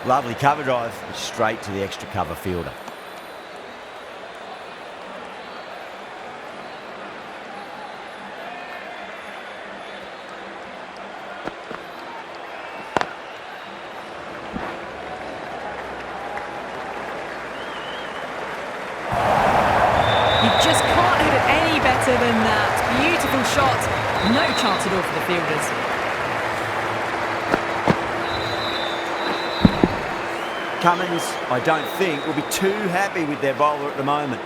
Lovely cover drive, straight to the extra cover fielder. You just can't hit it any better than that. Beautiful shot. No chance at all for the fielders. Cummins, I don't think, will be too happy with their bowler at the moment.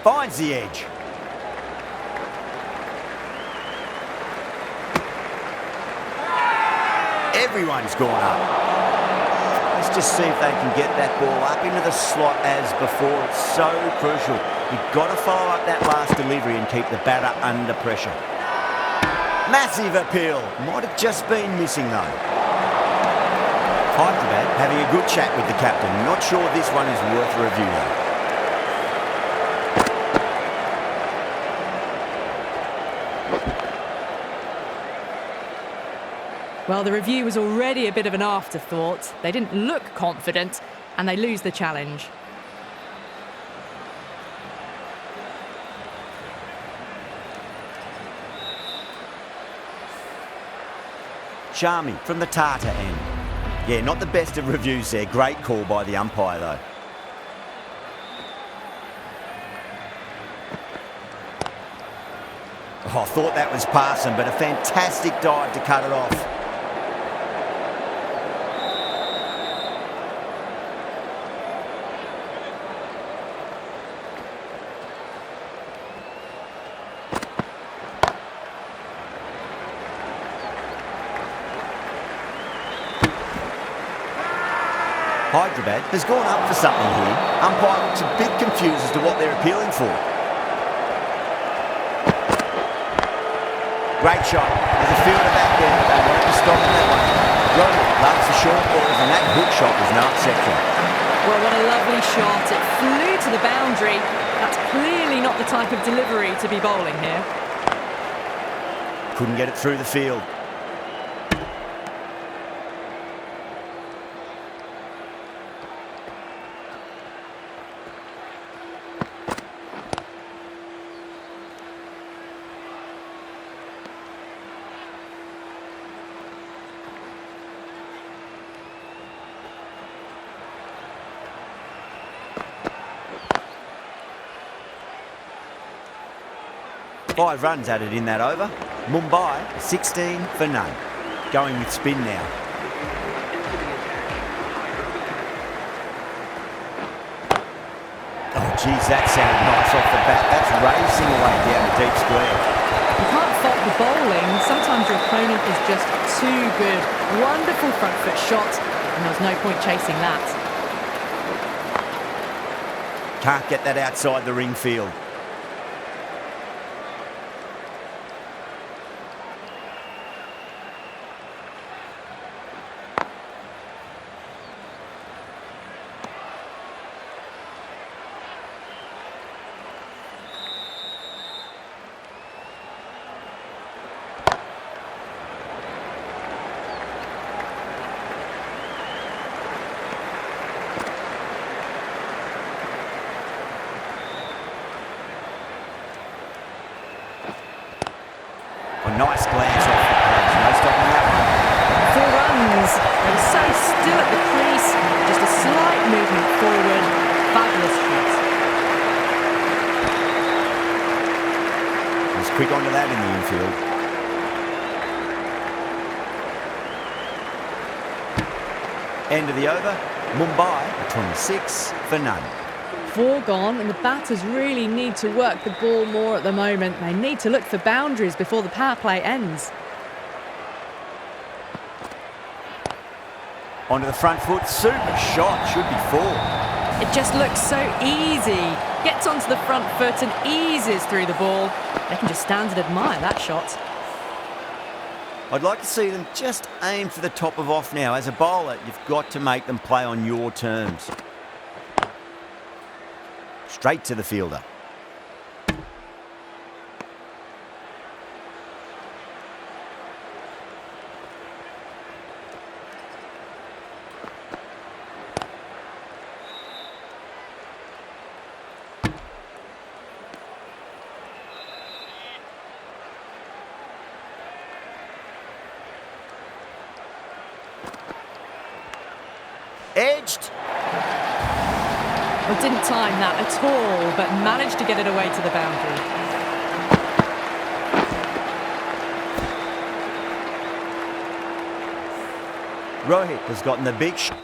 Finds the edge. Everyone's gone up. Let's just see if they can get that ball up into the slot as before. It's so crucial. You've got to follow up that last delivery and keep the batter under pressure. Massive appeal. Might have just been missing though. Hyderabad having a good chat with the captain. Not sure this one is worth a review though. Well, the review was already a bit of an afterthought. They didn't look confident, and they lose the challenge. Sharmi from the Tata end. Yeah, not the best of reviews there. Great call by the umpire though. Oh, I thought that was passing, but a fantastic dive to cut it off. Hyderabad has gone up for something here. Umpire looks a bit confused as to what they're appealing for. Great shot. There's a fielder back there. They wanted to stop that one. Roman loves the short balls, and that hook shot was not exceptional. Well, what a lovely shot. It flew to the boundary. That's clearly not the type of delivery to be bowling here. Couldn't get it through the field. Five runs added in that over. Mumbai, 16 for none. Going with spin now. Oh, geez, that sounded nice off the bat. That's racing away down the deep square. You can't fault the bowling. Sometimes your opponent is just too good. Wonderful front foot shot, and there's no point chasing that. Can't get that outside the ring field. A nice glance off the pads. No stopping that one. 4 runs. They were so still at the crease. Just a slight movement forward. Fabulous shot. He's quick onto that in the infield. End of the over. Mumbai, 26 for none. 4 gone, and the batters really need to work the ball more at the moment. They need to look for boundaries before the power play ends. Onto the front foot, super shot, should be 4. It just looks so easy. Gets onto the front foot and eases through the ball. They can just stand and admire that shot. I'd like to see them just aim for the top of off now. As a bowler, you've got to make them play on your terms. Straight to the fielder. Edged. Well, didn't time that at all, but managed to get it away to the boundary. Rohit has gotten the big shot.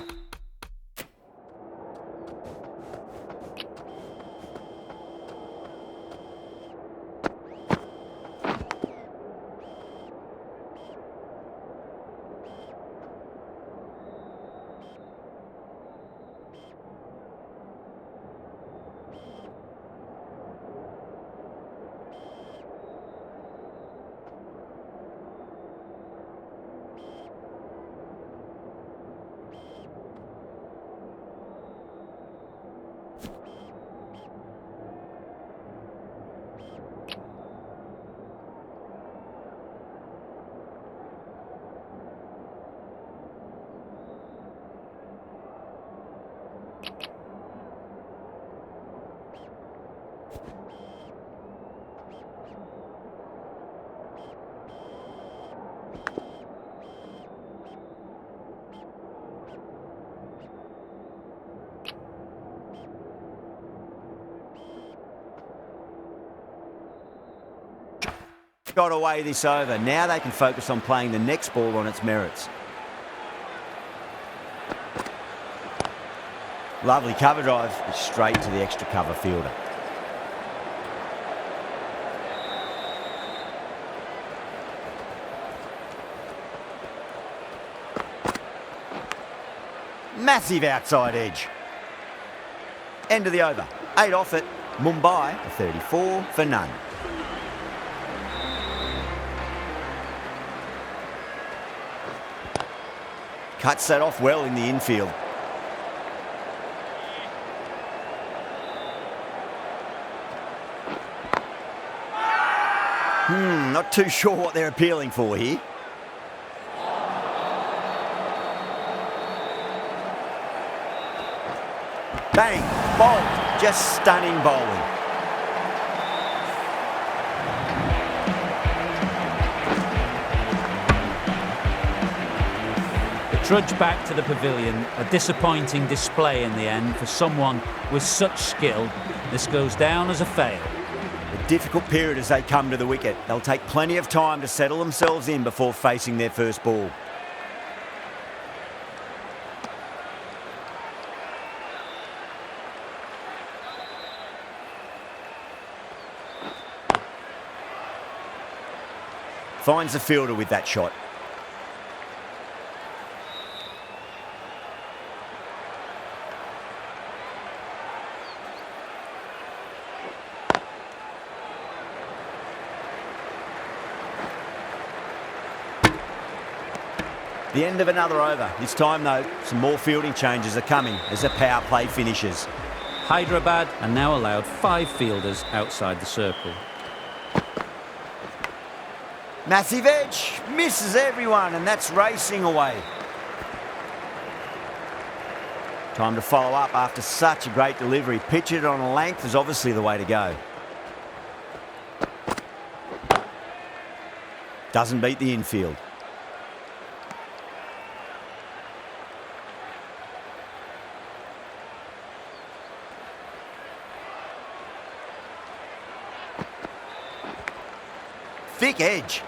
Got away this over. Now they can focus on playing the next ball on its merits. Lovely cover drive, straight to the extra cover fielder. Massive outside edge. End of the over. 8 off it. Mumbai, a 34 for none. Cuts that off well in the infield. Not too sure what they're appealing for here. Bang, bowled, just stunning bowling. Trudge back to the pavilion, a disappointing display in the end for someone with such skill. This goes down as a fail. A difficult period as they come to the wicket. They'll take plenty of time to settle themselves in before facing their first ball. Finds the fielder with that shot. The end of another over. This time, though, some more fielding changes are coming as the power play finishes. Hyderabad are now allowed 5 fielders outside the circle. Massive edge, misses everyone, and that's racing away. Time to follow up after such a great delivery. Pitch it on a length is obviously the way to go. Doesn't beat the infield. Thick edge.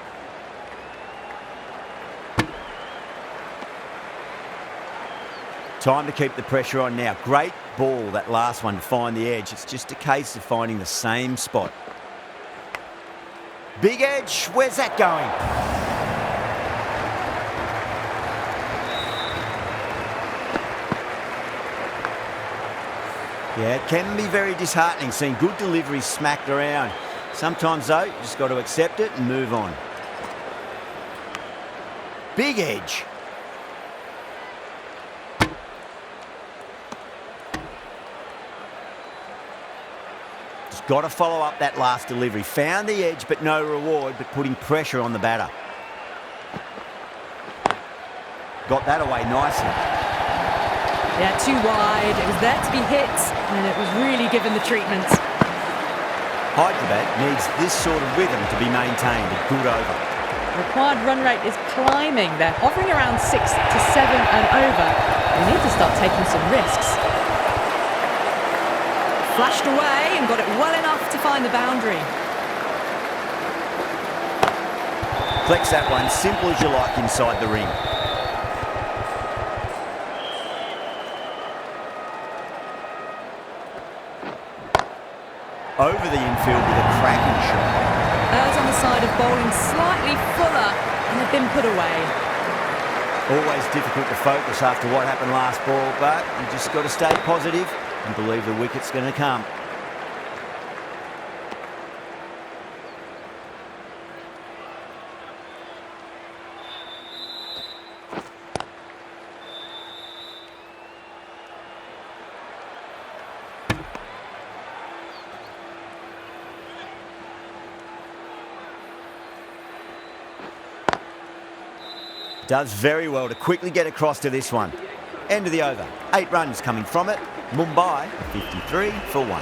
Time to keep the pressure on now. Great ball, that last one, to find the edge. It's just a case of finding the same spot. Big edge, where's that going? Yeah, it can be very disheartening seeing good deliveries smacked around. Sometimes, though, you just got to accept it and move on. Big edge. Just got to follow up that last delivery. Found the edge, but no reward, but putting pressure on the batter. Got that away nicely. Yeah, too wide. It was there to be hit, and it was really given the treatment. Hyderabad needs this sort of rhythm to be maintained. A good over. The required run rate is climbing. They're hovering around 6 to 7 and over. They need to start taking some risks. Flashed away and got it well enough to find the boundary. Flex that one, simple as you like inside the ring. Over the infield with a cracking shot. Errs on the side of bowling slightly fuller, and they've been put away. Always difficult to focus after what happened last ball, but you just got to stay positive and believe the wicket's going to come. Does very well to quickly get across to this one. End of the over. 8 runs coming from it. Mumbai 53 for 1.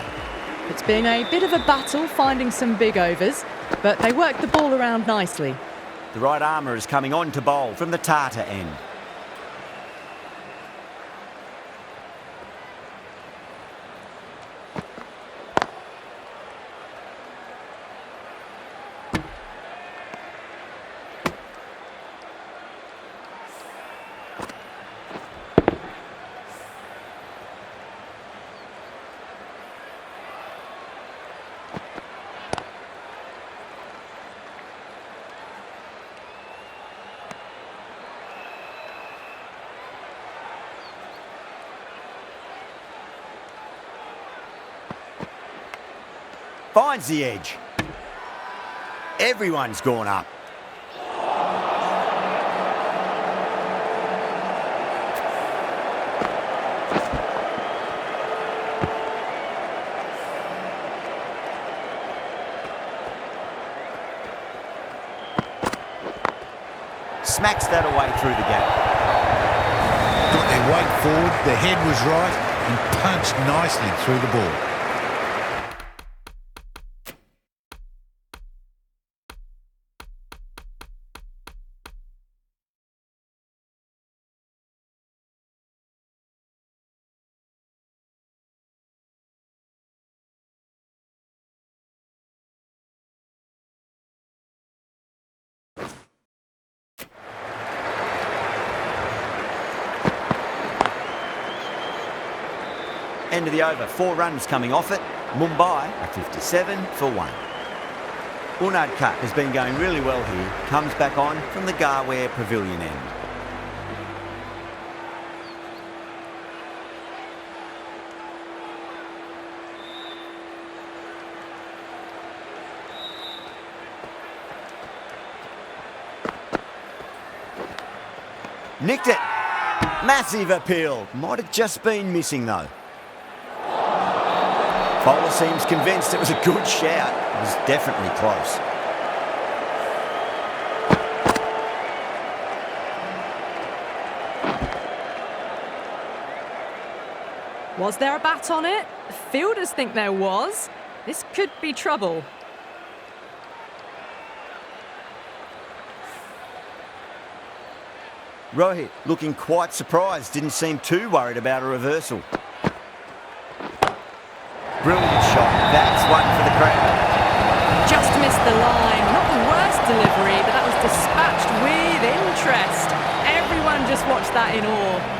It's been a bit of a battle finding some big overs, but they worked the ball around nicely. The right armour is coming on to bowl from the Tata end. Finds the edge. Everyone's gone up. Smacks that away through the gap. Got their weight forward, the head was right, and punched nicely through the ball. End of the over, 4 runs coming off it. Mumbai are 57 for 1. Unadkat has been going really well here. Comes back on from the Garware Pavilion end. Nicked it. Massive appeal. Might have just been missing though. Bowler seems convinced it was a good shout. It was definitely close. Was there a bat on it? The fielders think there was. This could be trouble. Rohit looking quite surprised, didn't seem too worried about a reversal. Brilliant shot, that's one for the crowd. Just missed the line. Not the worst delivery, but that was dispatched with interest. Everyone just watched that in awe.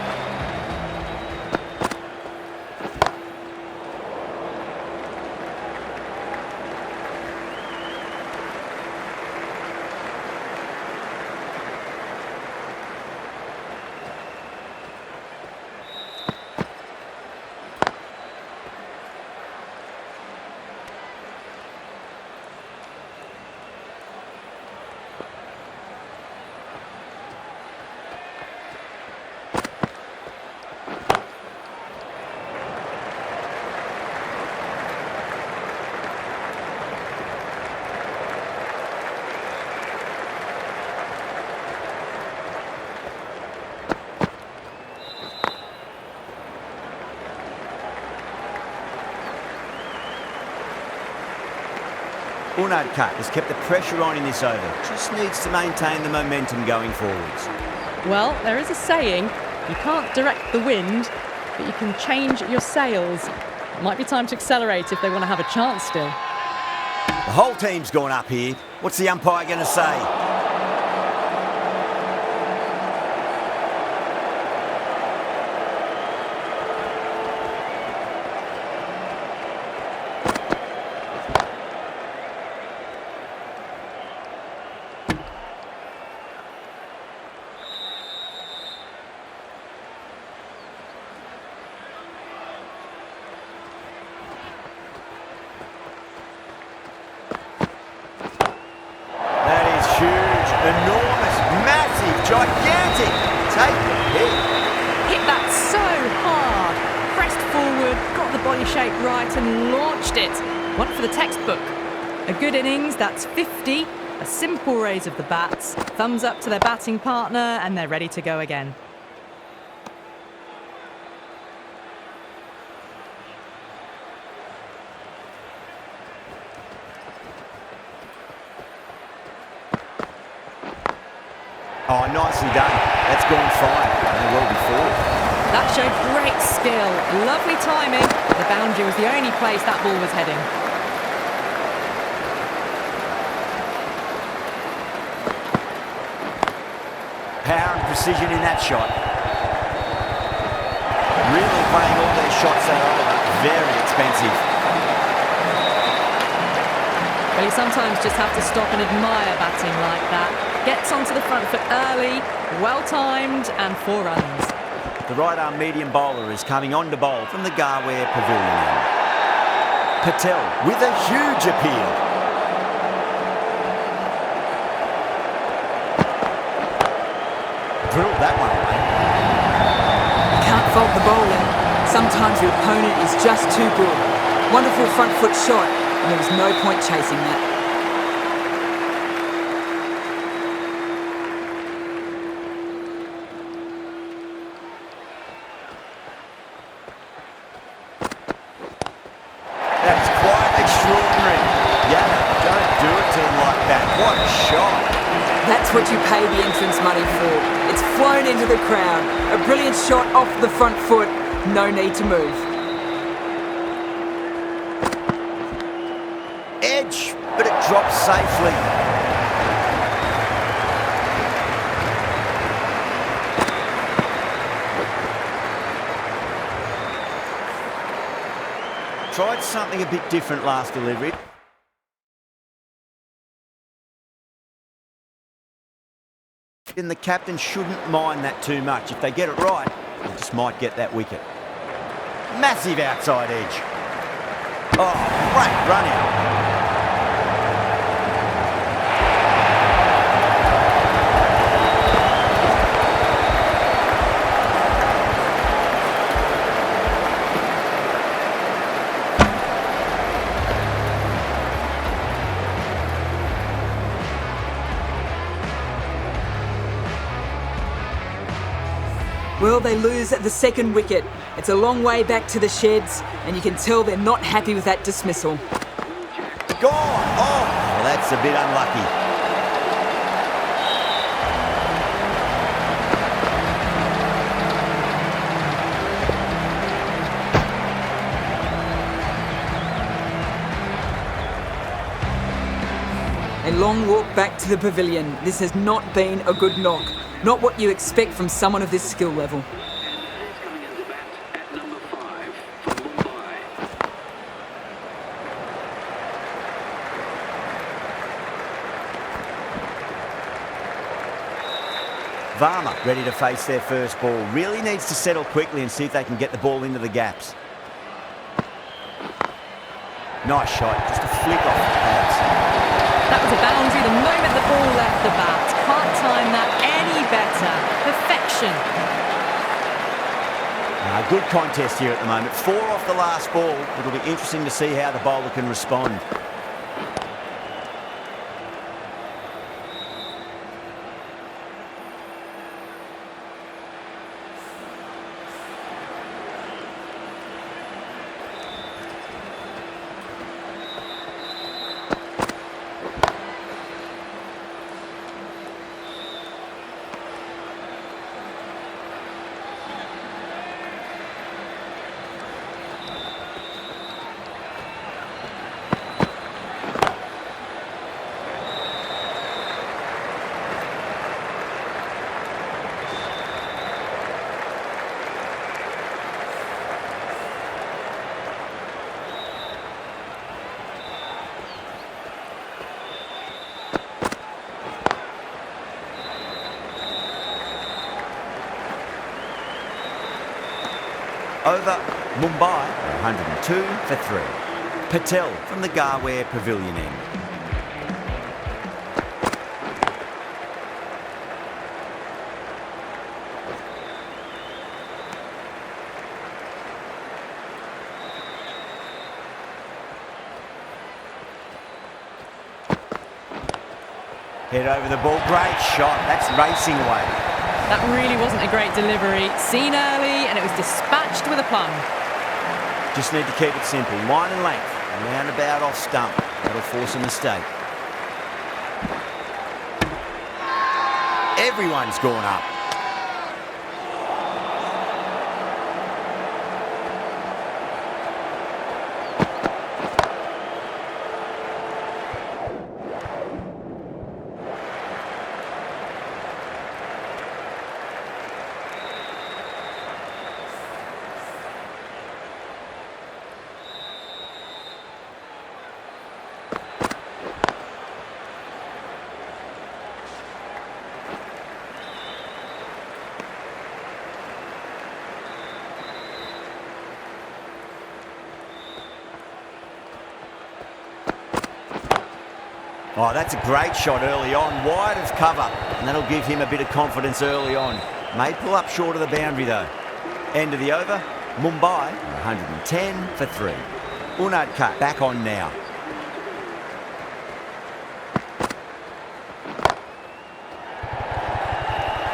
Unadkat has kept the pressure on in this over. Just needs to maintain the momentum going forwards. Well, there is a saying, you can't direct the wind, but you can change your sails. Might be time to accelerate if they want to have a chance still. The whole team's gone up here. What's the umpire going to say? Enormous, massive, gigantic. Take the hit. Hit that so hard. Pressed forward, got the body shape right and launched it. One for the textbook. A good innings, that's 50. A simple raise of the bats. Thumbs up to their batting partner and they're ready to go again. Oh, nicely done. That's gone fine. They well before. That showed great skill. Lovely timing. The boundary was the only place that ball was heading. Power and precision in that shot. Really playing all their shots that over. Very expensive. Well, you sometimes just have to stop and admire batting like that. Gets onto the front foot early, well-timed, and 4 runs. The right-arm medium bowler is coming on to bowl from the Garware Pavilion. Patel with a huge appeal. Drilled that one away. You can't fault the bowling. Sometimes your opponent is just too good. Wonderful front foot shot, and there was no point chasing that. That's quite extraordinary. Yeah, don't do it to him like that. What a shot. That's what you pay the entrance money for. It's flown into the crowd. A brilliant shot off the front foot. No need to move. Edge, but it drops safely. Tried something a bit different last delivery. And the captain shouldn't mind that too much. If they get it right, they just might get that wicket. Massive outside edge. Oh, great run out. Well, they lose at the second wicket. It's a long way back to the sheds, and you can tell they're not happy with that dismissal. Gone! Oh, well, that's a bit unlucky. A long walk back to the pavilion. This has not been a good knock. Not what you expect from someone of this skill level. Varma ready to face their first ball. Really needs to settle quickly and see if they can get the ball into the gaps. Nice shot, just a flick off the pads. That was a boundary the moment the ball left the bat. Can't time that any better. Perfection. Good contest here at the moment. 4 off the last ball. It'll be interesting to see how the bowler can respond. Over, Mumbai, 102 for 3. Patel from the Garware Pavilion end. Head over the ball, great shot, that's racing away. That really wasn't a great delivery. Seen early, and it was dispatched with a plum. Just need to keep it simple, line and length, roundabout off stump. That'll force a mistake. Everyone's gone up. Oh, that's a great shot early on, wide of cover, and that'll give him a bit of confidence early on. May pull up short of the boundary though. End of the over, Mumbai, 110 for 3. Unadkat back on now.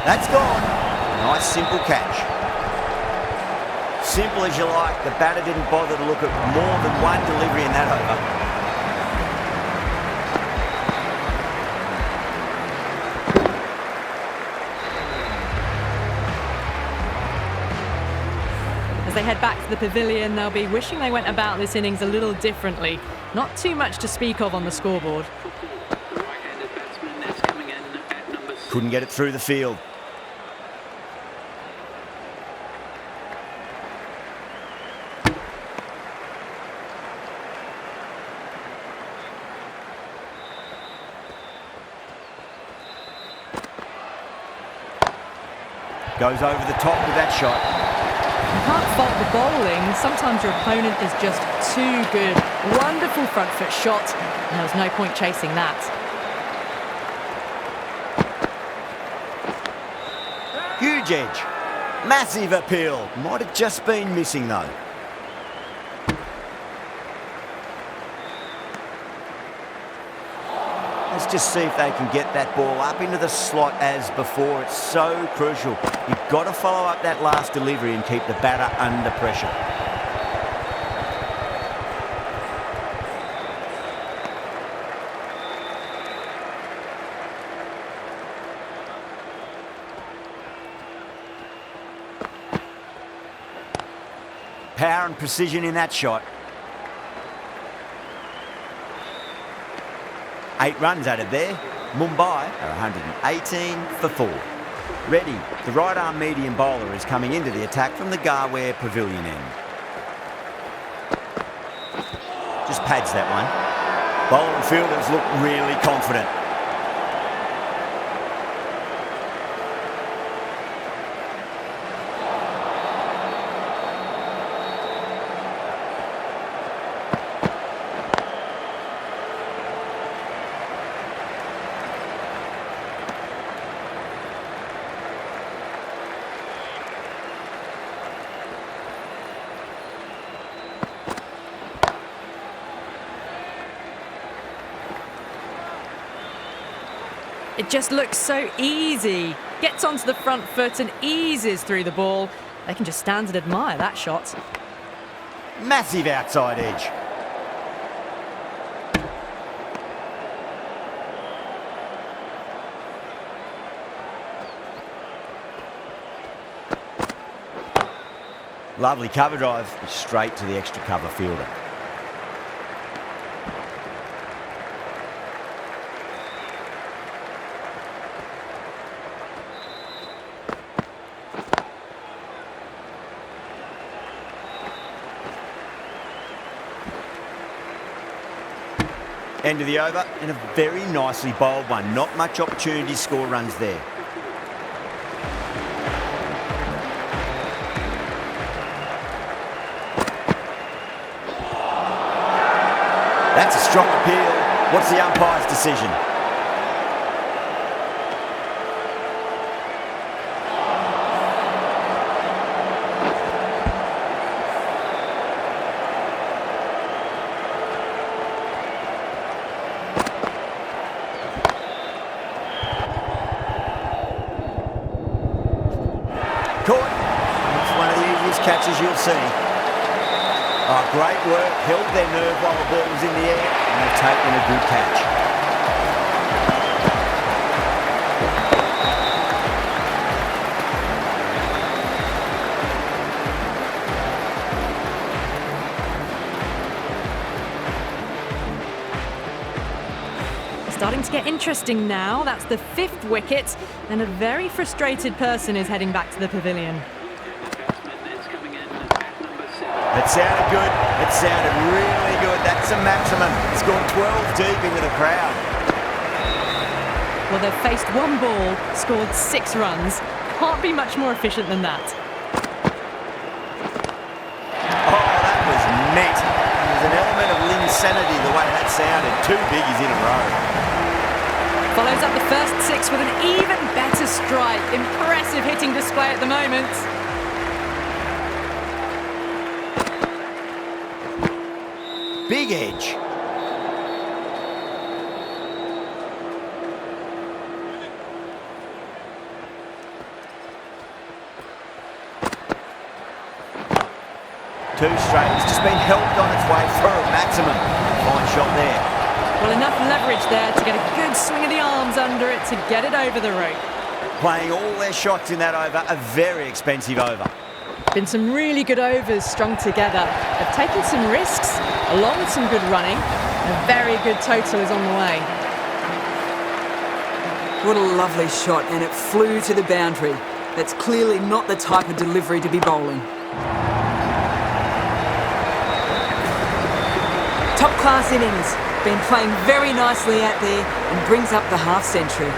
That's gone. Nice simple catch. Simple as you like, the batter didn't bother to look at more than one delivery in that over. As they head back to the pavilion, they'll be wishing they went about this innings a little differently. Not too much to speak of on the scoreboard. Couldn't get it through the field. Goes over the top with that shot. You can't fault the bowling. Sometimes your opponent is just too good. Wonderful front foot shot, and there was no point chasing that. Huge edge. Massive appeal. Might have just been missing though. Let's just see if they can get that ball up into the slot as before. It's so crucial. You've got to follow up that last delivery and keep the batter under pressure. Power and precision in that shot. 8 runs added there. Mumbai are 118 for 4. Reddy, the right arm medium bowler, is coming into the attack from the Garware Pavilion end. Just pads that one. Bowler and fielders look really confident. It just looks so easy. Gets onto the front foot and eases through the ball. They can just stand and admire that shot. Massive outside edge. Lovely cover drive, straight to the extra cover fielder. End of the over, and a very nicely bowled one. Not much opportunity to score runs there. That's a strong appeal. What's the umpire's decision? Caught. It's one of the easiest catches you'll see. Oh, great work. Held their nerve while the ball was in the air, and they've taken a good catch. Starting to get interesting now. That's the 5th wicket, and a very frustrated person is heading back to the pavilion. It sounded good. It sounded really good. That's a maximum. It's gone 12 deep into the crowd. Well, they've faced one ball, scored 6 runs. Can't be much more efficient than that. Oh, that was net. There's an element of insanity the way that sounded. 2 biggies in a row. Follows up the first 6 with an even better strike. Impressive hitting display at the moment. Big edge. Two straight. It's just been helped on its way for a maximum. Fine shot there. Well, enough leverage there to get a good swing of the arms under it to get it over the rope. Playing all their shots in that over, a very expensive over. Been some really good overs strung together. They've taken some risks, along with some good running. A very good total is on the way. What a lovely shot, and it flew to the boundary. That's clearly not the type of delivery to be bowling. Top-class innings. Been playing very nicely out there and brings up the half-century.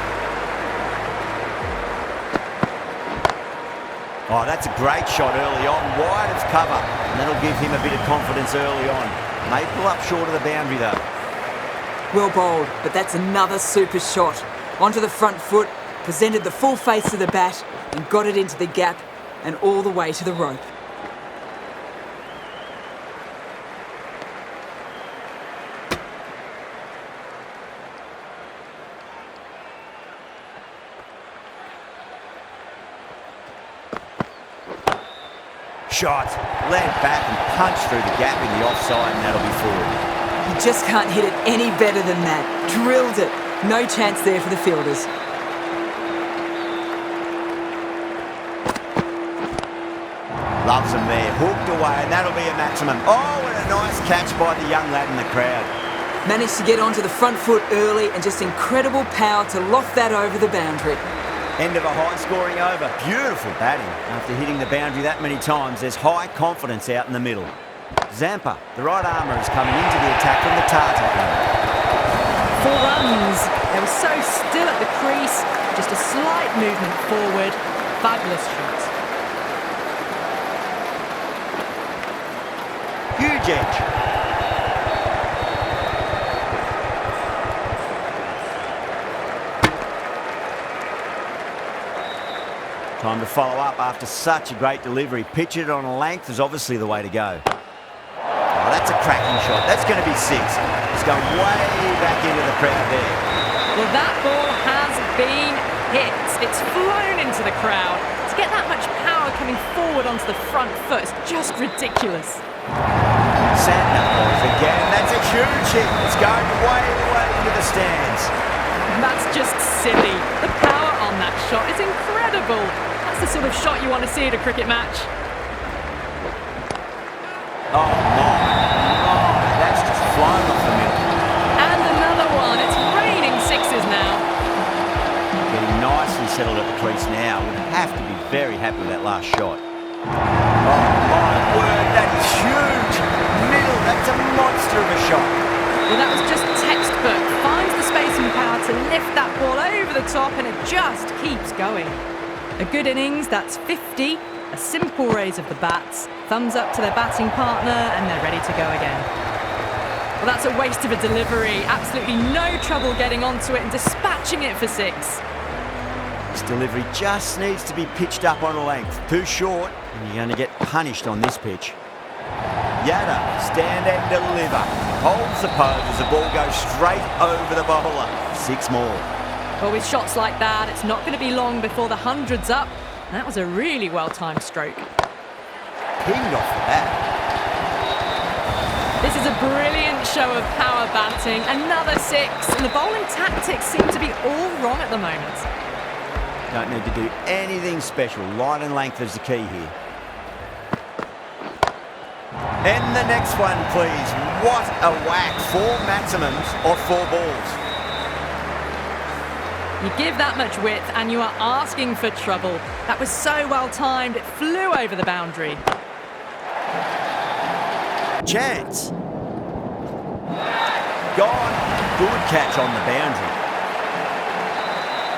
Oh, that's a great shot early on, wide of cover, and that'll give him a bit of confidence early on. May pull up short of the boundary though. Well bowled, but that's another super shot. Onto the front foot, presented the full face of the bat, and got it into the gap and all the way to the rope. Shot, land back and punch through the gap in the offside, and that'll be forward. You just can't hit it any better than that. Drilled it. No chance there for the fielders. Loves them there, hooked away, and that'll be a maximum. Oh, and a nice catch by the young lad in the crowd. Managed to get onto the front foot early and just incredible power to loft that over the boundary. End of a high-scoring over. Beautiful batting. After hitting the boundary that many times, there's high confidence out in the middle. Zampa, the right armour, is coming into the attack from the Tata end. 4 runs. They were so still at the crease. Just a slight movement forward. Fabulous shot. Huge edge. Time to follow up after such a great delivery. Pitch it on a length is obviously the way to go. Oh, that's a cracking shot. That's going to be 6. It's going way back into the crowd there. Well, that ball has been hit. It's flown into the crowd. To get that much power coming forward onto the front foot is just ridiculous. Santner goes again. That's a huge hit. It's going way into the stands. That's just silly. The power on that shot is incredible. That's the sort of shot you want to see at a cricket match. Oh my, that's just flown off the middle. And another one. It's raining 6s now. Getting nicely settled at the crease now. Would have to be very happy with that last shot. Oh my word, that is huge. Middle, that's a monster of a shot. Well, that was just textbook. Finds the space and power to lift that ball over the top, and it just keeps going. A good innings, that's 50. A simple raise of the bats. Thumbs up to their batting partner, and they're ready to go again. Well, that's a waste of a delivery. Absolutely no trouble getting onto it and dispatching it for 6. This delivery just needs to be pitched up on a length. Too short, and you're going to get punished on this pitch. Yada, stand and deliver. Holds the pose as the ball goes straight over the bowler. 6 more. Well, with shots like that, it's not going to be long before the 100's up. That was a really well-timed stroke. Pinged off the bat. This is a brilliant show of power batting. Another 6, and the bowling tactics seem to be all wrong at the moment. Don't need to do anything special. Line and length is the key here. And the next one, please. What a whack. 4 maximums or 4 balls. You give that much width and you are asking for trouble. That was so well timed, it flew over the boundary. Chance. Gone. Good catch on the boundary.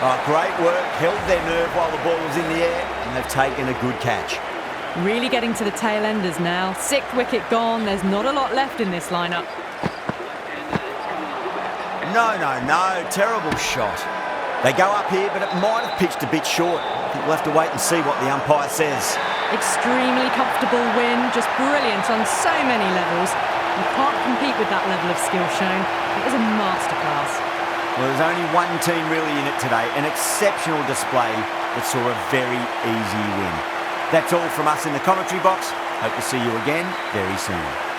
Oh, great work. Held their nerve while the ball was in the air, and they've taken a good catch. Really getting to the tail enders now. 6th wicket gone, there's not a lot left in this lineup. No. Terrible shot. They go up here, but it might have pitched a bit short. I think we'll have to wait and see what the umpire says. Extremely comfortable win, just brilliant on so many levels. You can't compete with that level of skill shown. It was a masterclass. Well, there's only one team really in it today. An exceptional display that saw a very easy win. That's all from us in the commentary box. Hope to see you again very soon.